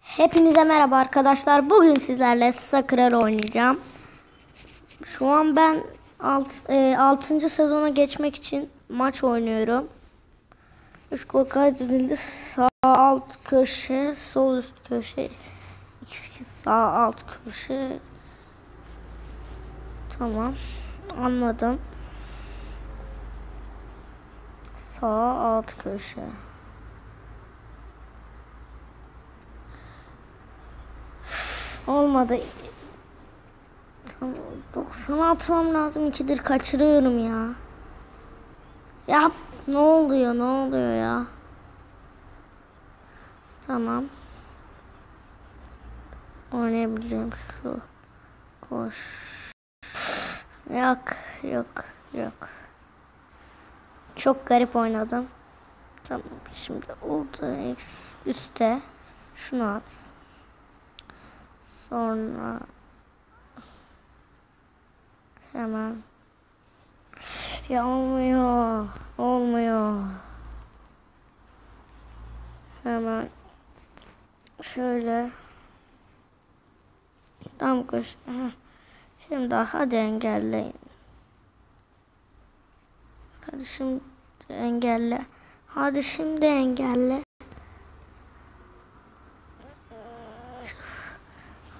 Hepinize merhaba arkadaşlar. Bugün sizlerle Sakura oynayacağım. Şu an ben 6. sezona geçmek için maç oynuyorum. 3 gol kaydedildi. Sağ alt köşe, sol üst köşe, sağ alt köşe. Tamam. Anladım. Sağ alt köşe. Olmadı. Tamam, 90'a atmam lazım. 2'dir kaçırıyorum ya. Ya ne oluyor ya? Tamam. Oynayabileceğim şu. Koş. Yok. Çok garip oynadım. Tamam, şimdi Ultra X üstte. Şunu at. Sonra hemen ya olmuyor. Hemen şöyle tam koş. Şimdi hadi engelleyin. Hadi şimdi engelle. Hadi şimdi engelle.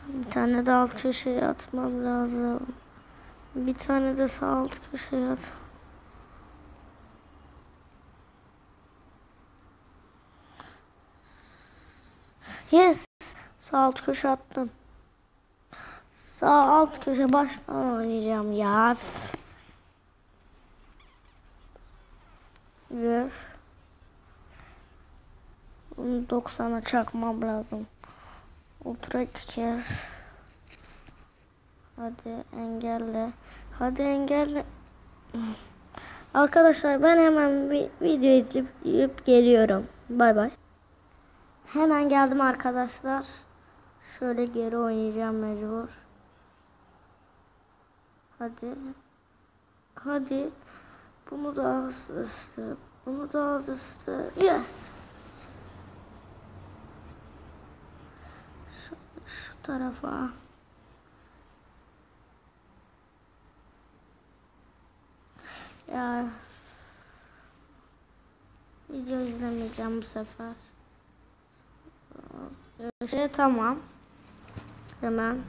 Bir tane de alt köşeye atmam lazım. Bir tane de sağ alt köşeye at. Yes. Sağ alt köşe attım. Sağ alt köşe baştan oynayacağım ya. Ver. Bunu 90'a çakmam lazım. Ultra 2 kez. Hadi engelle. Hadi engelle. Arkadaşlar ben hemen bir video izleyip geliyorum. Bay bay. Hemen geldim arkadaşlar. Şöyle geri oynayacağım mecbur. Hadi. Bunu da az üstü. Bunu da az üstü. Yes. Şu tarafa. Ya. Video izlemeyeceğim bu sefer. Tamam. Hemen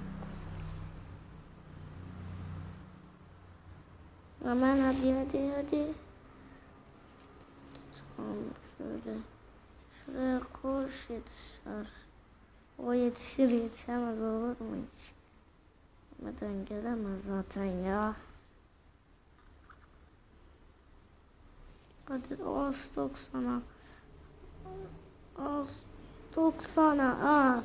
hadi. Tamam, şöyle. Şuraya koş, yetişir. O yetişemez olur mu hiç? Neden gelemez zaten ya. Hadi az 90'a. Az 90'a az.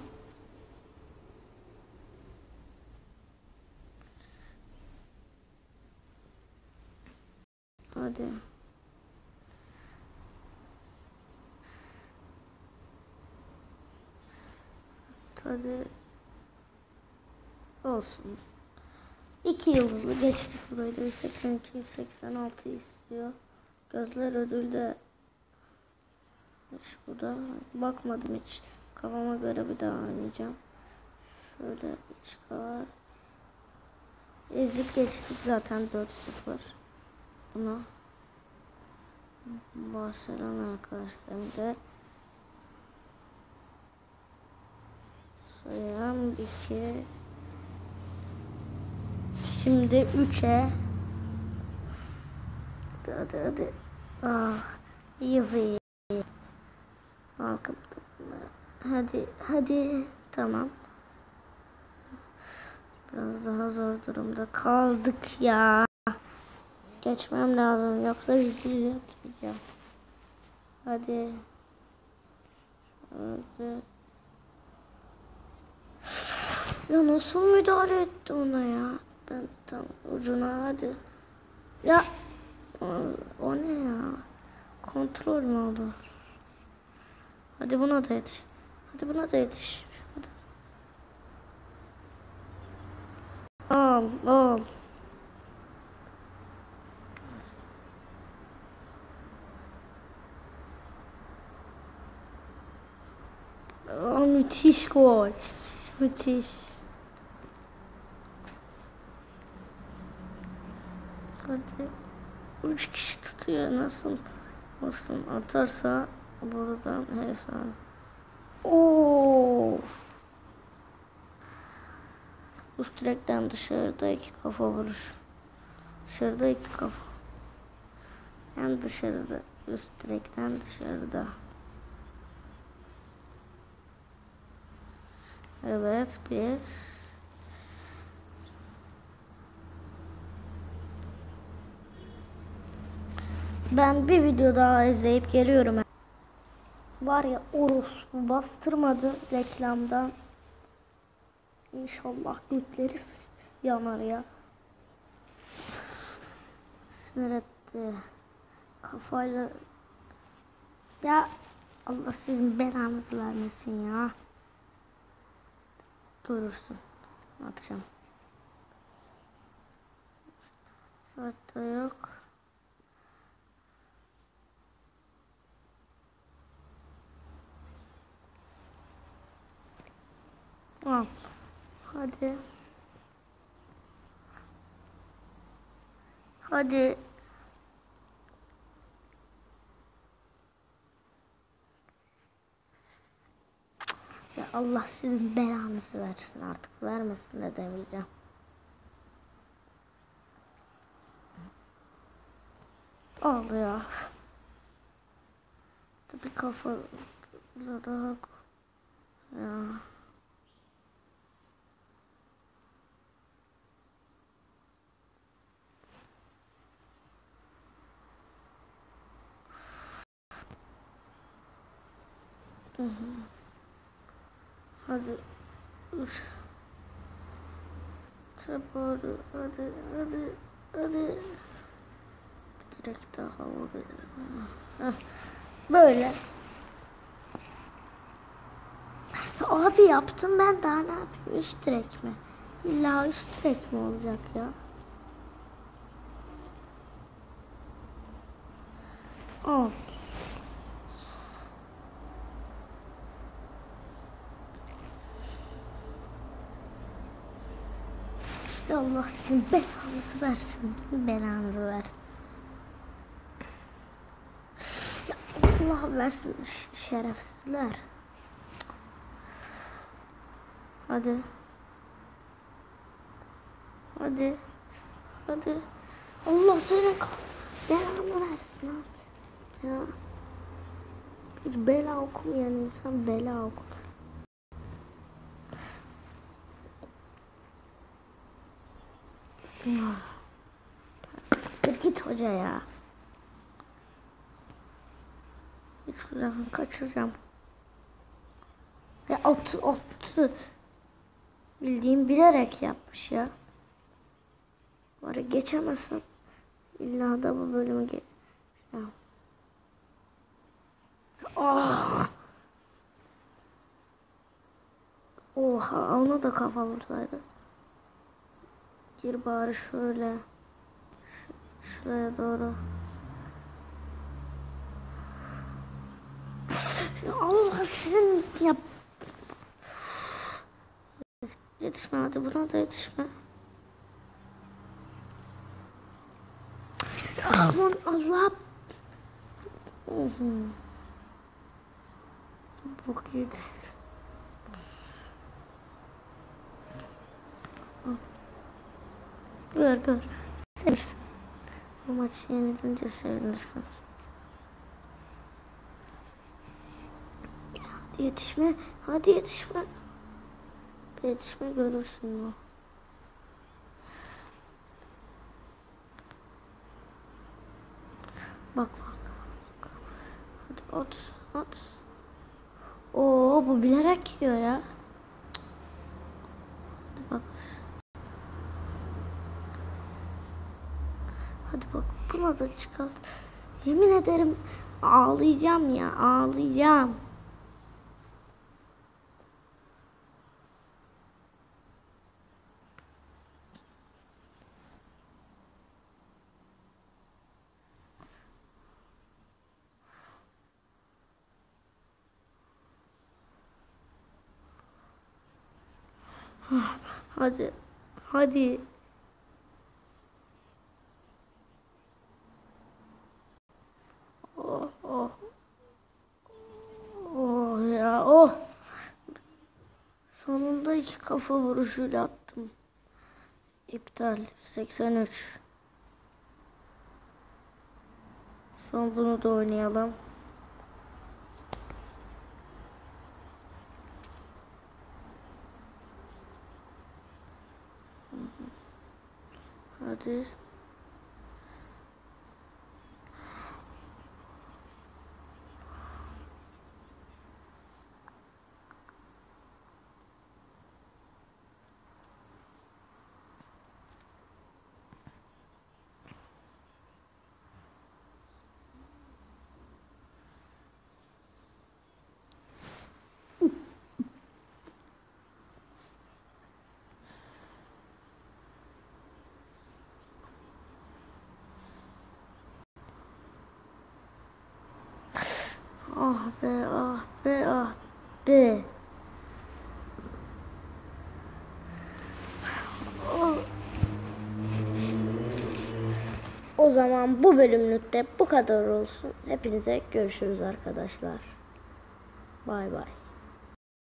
Hadi. Olsun. 2 yıldızlı geçtik burayı da 82 86 istiyor. Gözler ödülde. Bu da bakmadım hiç. Kafama göre bir daha oynayacağım. Şöyle çıkar. Ezip geçtik zaten 4-0. Bunu Barcelona karşılarında sayalım 2. Şimdi 3'e. Hadi. Easy. Hadi. Tamam. Biraz daha zor durumda kaldık ya. Geçmem lazım yoksa video atmayacağım. Hadi. Ya nasıl müdahale etti ona ya? Ben tam ucuna hadi. Ya o ne ya? Kontrol mü oldu? Hadi buna da yetiş. Al. Aa, müthiş gol. Müthiş. Hadi. 3 kişi tutuyor. Nasıl vursun? Atarsa buradan efsane. Oo. Üst direkten dışarıda 2 kafa vuruş. Dışarıda 2 kafa. Hem dışarıda. Üst direkten dışarıda. Evet, bir. Ben bir video daha izleyip geliyorum. Var ya, Oros bastırmadı reklamdan. İnşallah götleri yanar ya. Sinir etti. Kafayla. Ya Allah sizin belanızı vermesin ya. Durursun. Ne yapacağım? Saatte yok. Al. Hadi. Hadi. Ya Allah sizin belanızı versin, artık vermesin de demeyeceğim. Al ya. Bir kafa daha ya. Hadi. Çabuk. Hadi. Direkt daha vuruyor. Böyle. Abi yaptım ben, daha ne yapayım? Üst direk mi? İlla üst direk mi olacak ya? Al. Allah sizin belanızı versin. Belanızı versin. Ya Allah versin şerefsizler. Hadi. Hadi. Allah senin belanı versin abi. Ya. Bir bela okumayan insan bela okur. Git hoca ya. Hiç güzel kaçıracağım. Ya attı. Bildiğim bilerek yapmış ya. Var ya, geçemezsem illa da bu bölümü geçeceğim. Ah. Oha, onu da kafa vursaydı. Gir bari şöyle. Şuraya doğru. Allah sizin yap. Yetişme, hadi buna da yetişme. Aman Allah. Bok yedi. Gör. Seversin. Bu maçı yenilince sevinirsin. Hadi yetişme. Yetişme, görürsün o. Bak. Hadi at. Oo, bu bilerek yiyor ya. Hadi bak. Hadi bak, buna da çıkar. Yemin ederim ağlayacağım ya, ağlayacağım. Hadi. Hadi. Oh oh. Oh ya oh. Sonunda 2 kafa vuruşuyla attım. İptal. 83. Son bunu da oynayalım. Hadi. Ah be ah be ah be. O zaman bu bölümlük de bu kadar olsun. Hepinize görüşürüz arkadaşlar. Bay bay.